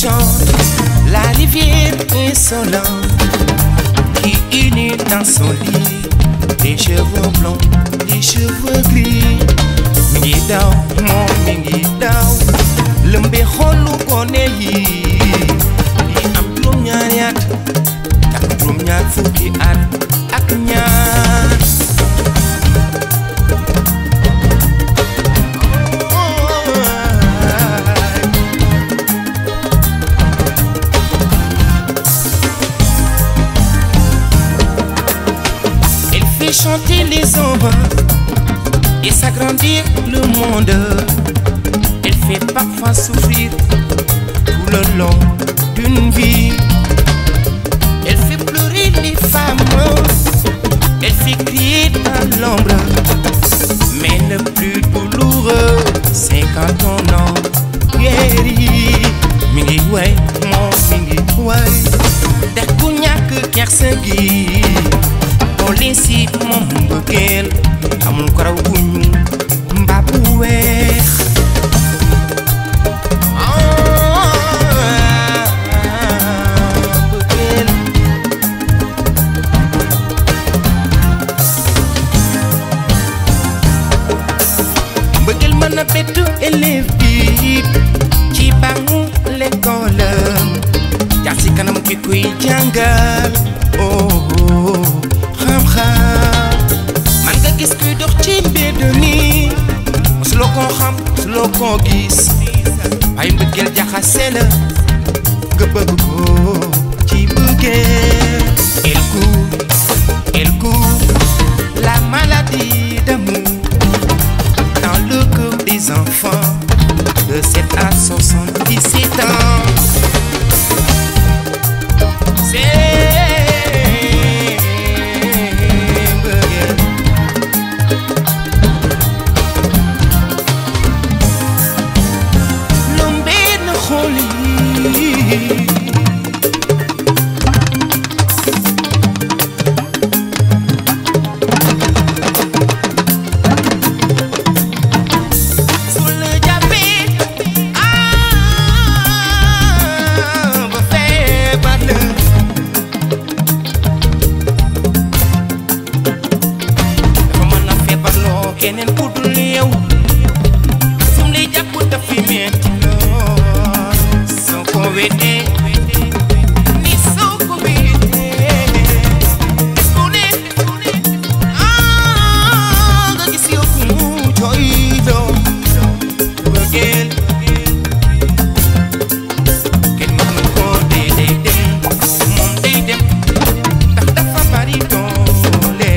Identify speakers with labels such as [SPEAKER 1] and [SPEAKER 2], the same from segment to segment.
[SPEAKER 1] chante la rivière insolente qui unit dans son lit des cheveux blonds, des cheveux gris. Mi ngi daw moom mi ngi daw lëmbe xolu gone yi yi am juróom-ñaari at ak juróom-ñaar fukki at ak ñaar. Elle fait chanter les ombres et s'agrandir le monde. Elle fait parfois souffrir tout le long d'une vie. Elle fait pleurer les femmes, elle fait crier dans l'ombre. Mais le plus douloureux, c'est quand on en guérit. Mi ngi way moom mi ngi way ndax ku ñàkk kersa gi boole si moom mbëggeel amul ko raw bu ñuul mbaa bu weex. Mbëggeel mbëggeel mën na bett élève bi ci bangu l'école jaar si kanam ki kuy jàngal oh xam-xam. Man nga gis kuy dox ci mbedd mi mosuloo koo xam mosuloo koo gis waaye mbëggeel jaxase la nga bëgg ko ci bëggeel. Elle court la maladie d'amour dans le cœur des enfants de 7 à 77 ans. Keneen ku dul yow sum lay jàpp daf fi metti lool soo ko weddee ni soo ko weddee ku ne nga gis yow ku mu jooy loo bëggeel kenn mënu ko day dem moom day dem ndax dafa bari doole.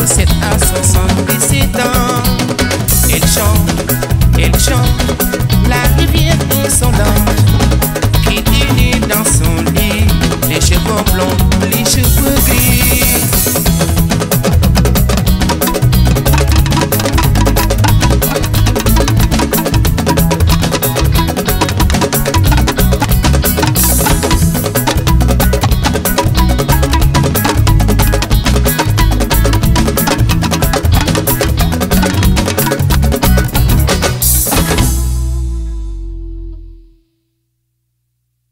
[SPEAKER 1] 7 à 77 ans. Elle chante, la rivière insolente qui dîne dans son lit, les cheveux blonds